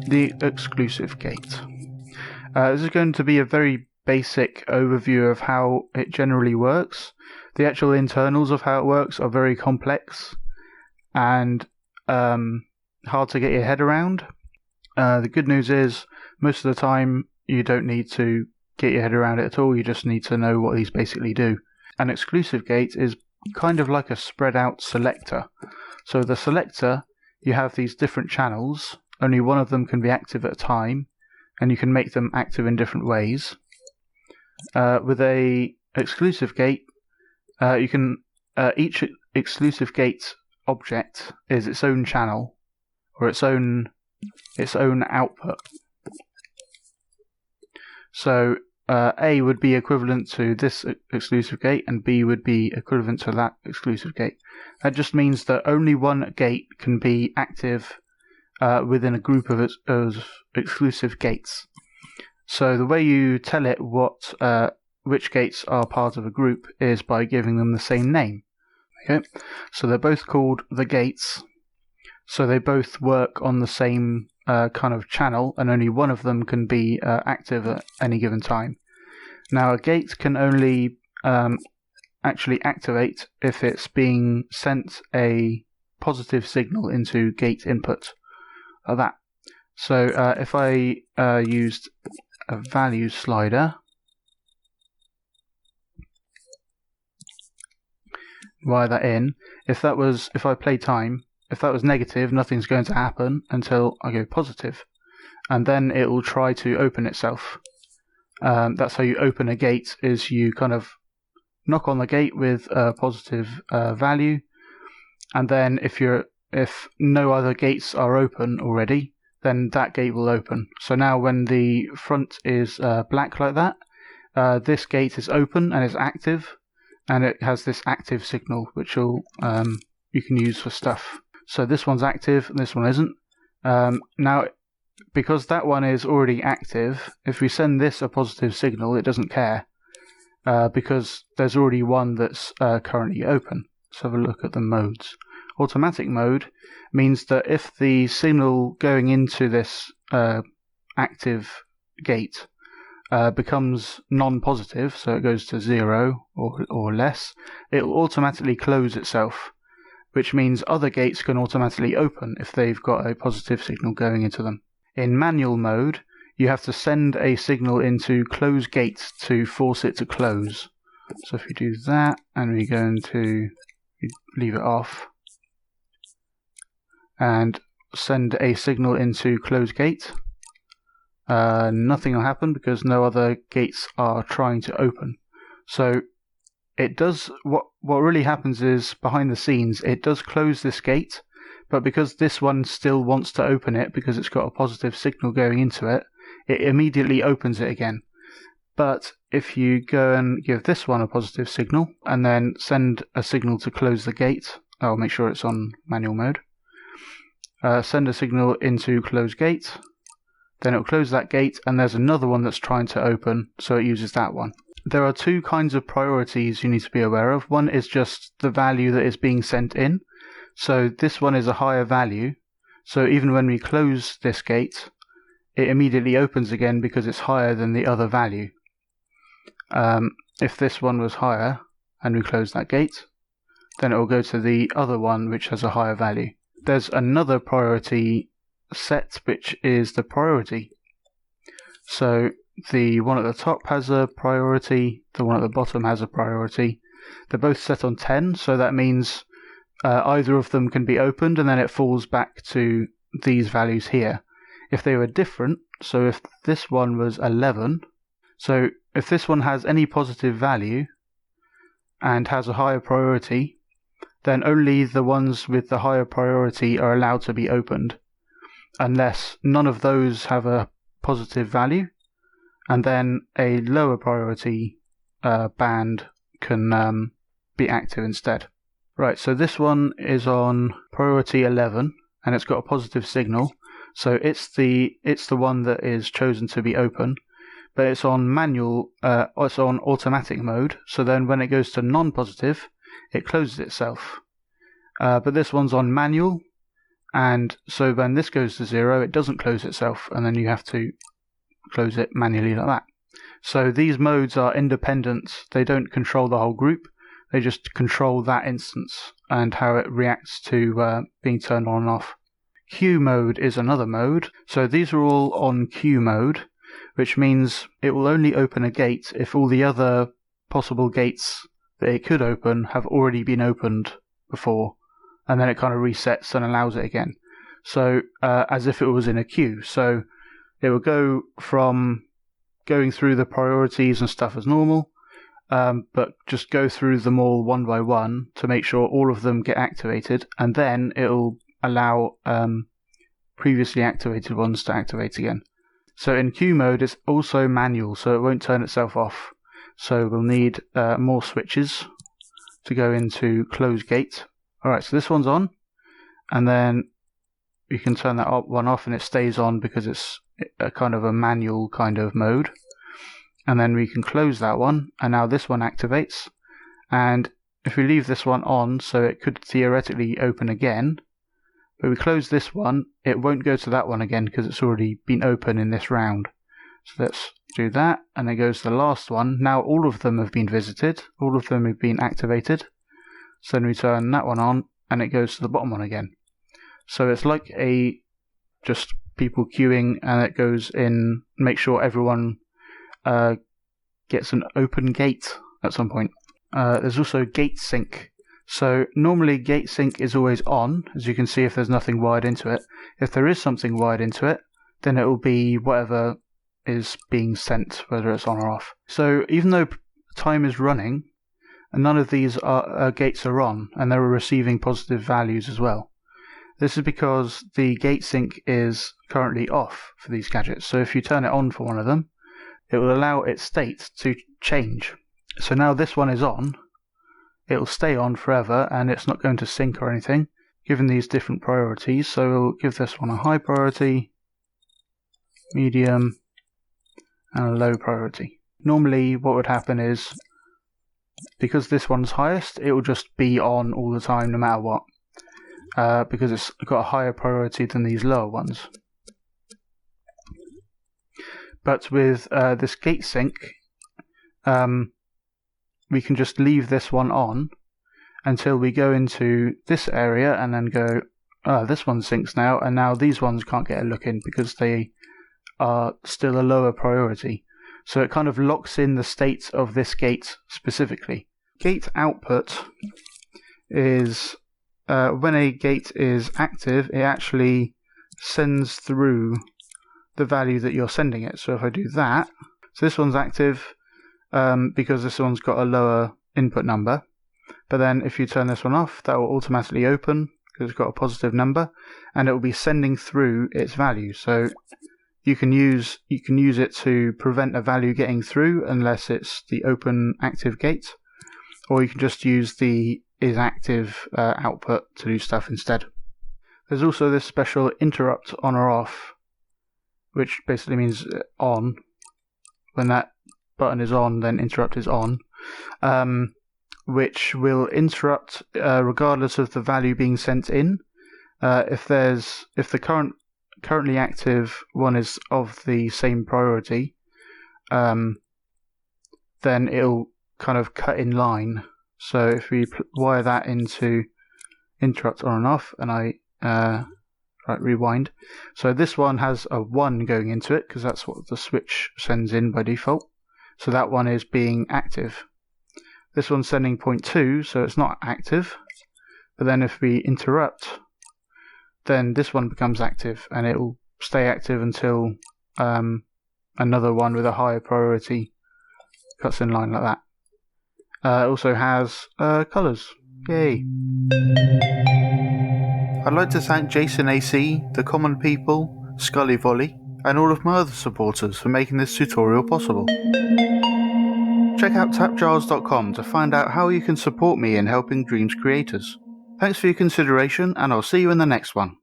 The exclusive gate. This is going to be a very basic overview of how it generally works. The actual internals of how it works are very complex and hard to get your head around. The good news is most of the time you don't need to get your head around it at all, you just need to know what these basically do. An exclusive gate is kind of like a spread out selector. So the selector, you have these different channels, only one of them can be active at a time, and you can make them active in different ways. With a exclusive gate, you can each exclusive gate object is its own channel or its own output. So A would be equivalent to this exclusive gate, and B would be equivalent to that exclusive gate. That just means that only one gate can be active within a group of exclusive gates. So the way you tell it which gates are part of a group is by giving them the same name. Okay, so they're both called the gates. So they both work on the same kind of channel, and only one of them can be active at any given time. Now, a gate can only actually activate if it's being sent a positive signal into gate input, like that. So if I used a value slider, wire that in, if I play time, if that was negative, nothing's going to happen until I go positive, and then it will try to open itself. That's how you open a gate, is you kind of knock on the gate with a positive value, and then if no other gates are open already, then that gate will open. So now when the front is black like that, this gate is open and is active, and it has this active signal which you can use for stuff. So this one's active and this one isn't. Now, because that one is already active, if we send this a positive signal, it doesn't care, because there's already one that's currently open. Let's have a look at the modes. Automatic mode means that if the signal going into this active gate becomes non-positive, so it goes to 0 or less, it will automatically close itself, which means other gates can automatically open if they've got a positive signal going into them. In manual mode, you have to send a signal into close gate to force it to close. So if we do that and we go into, leave it off, and send a signal into close gate, nothing will happen because no other gates are trying to open. So it does, what really happens is, behind the scenes, it does close this gate, but because this one still wants to open it because it's got a positive signal going into it, it immediately opens it again. But if you go and give this one a positive signal and then send a signal to close the gate, I'll make sure it's on manual mode, send a signal into close gate, then it'll close that gate, and there's another one that's trying to open, so it uses that one. There are two kinds of priorities you need to be aware of. One is just the value that is being sent in. So this one is a higher value, so even when we close this gate, it immediately opens again because it's higher than the other value. If this one was higher and we close that gate, then it will go to the other one which has a higher value. There's another priority set, which is the priority. So the one at the top has a priority, the one at the bottom has a priority. They're both set on 10, so that means either of them can be opened, and then it falls back to these values here. If they were different, so if this one was 11, so if this one has any positive value and has a higher priority, then only the ones with the higher priority are allowed to be opened, unless none of those have a positive value, and then a lower priority band can be active instead. Right, so this one is on priority 11, and it's got a positive signal, so it's the one that is chosen to be open, but it's on manual, it's on automatic mode, so then when it goes to non-positive, it closes itself. but this one's on manual, and so when this goes to 0, it doesn't close itself, and then you have to close it manually like that. So these modes are independent. They don't control the whole group. They just control that instance and how it reacts to being turned on and off. Queue mode is another mode. So these are all on queue mode, which means it will only open a gate if all the other possible gates that it could open have already been opened before, and then it kind of resets and allows it again. So as if it was in a queue. So it will go from going through the priorities and stuff as normal, but just go through them all one by one to make sure all of them get activated, and then it'll allow previously activated ones to activate again. So in queue mode it's also manual, so it won't turn itself off. So we'll need more switches to go into close gate. Alright, so this one's on, and then you can turn that one off and it stays on because it's a kind of a manual kind of mode. And then we can close that one, and now this one activates. And if we leave this one on, so it could theoretically open again, but we close this one, it won't go to that one again because it's already been open in this round. So let's do that, and it goes to the last one. Now all of them have been visited, all of them have been activated. So then we turn that one on, and it goes to the bottom one again. So it's like just people queuing, and it goes in, make sure everyone gets an open gate at some point. There's also gate sync. So normally gate sync is always on, as you can see if there's nothing wired into it. If there is something wired into it, then it will be whatever is being sent, whether it's on or off. So even though time is running, none of these gates are on, and they're receiving positive values as well. This is because the gate sync is currently off for these gadgets. So if you turn it on for one of them, it will allow its state to change. So now this one is on, it will stay on forever, and it's not going to sync or anything, given these different priorities. So we'll give this one a high priority, medium, and a low priority. Normally what would happen is, because this one's highest, it will just be on all the time no matter what, because it's got a higher priority than these lower ones. But with this gate sync, we can just leave this one on until we go into this area and then go, this one syncs now, and now these ones can't get a look in because they are still a lower priority. So it kind of locks in the state of this gate specifically. Gate output is when a gate is active, it actually sends through the value that you're sending it. So if I do that, so this one's active because this one's got a lower input number, but then if you turn this one off, that will automatically open because it's got a positive number, and it will be sending through its value. So you can use it to prevent a value getting through unless it's the open active gate, or you can just use the is active output to do stuff instead. There's also this special interrupt on or off, which basically means on. When that button is on, then interrupt is on, which will interrupt regardless of the value being sent in. If the currently active one is of the same priority, then it'll kind of cut in line. So if we wire that into interrupt on and off, and I rewind, so this one has a 1 going into it because that's what the switch sends in by default. So that one is being active. This one's sending 0.2, so it's not active. But then if we interrupt, then this one becomes active, and it will stay active until another one with a higher priority cuts in line like that. It also has colours. Yay! I'd like to thank Jason AC, The Common People, Scully Volley, and all of my other supporters for making this tutorial possible. Check out TAPgiles.com to find out how you can support me in helping Dreams creators. Thanks for your consideration, and I'll see you in the next one.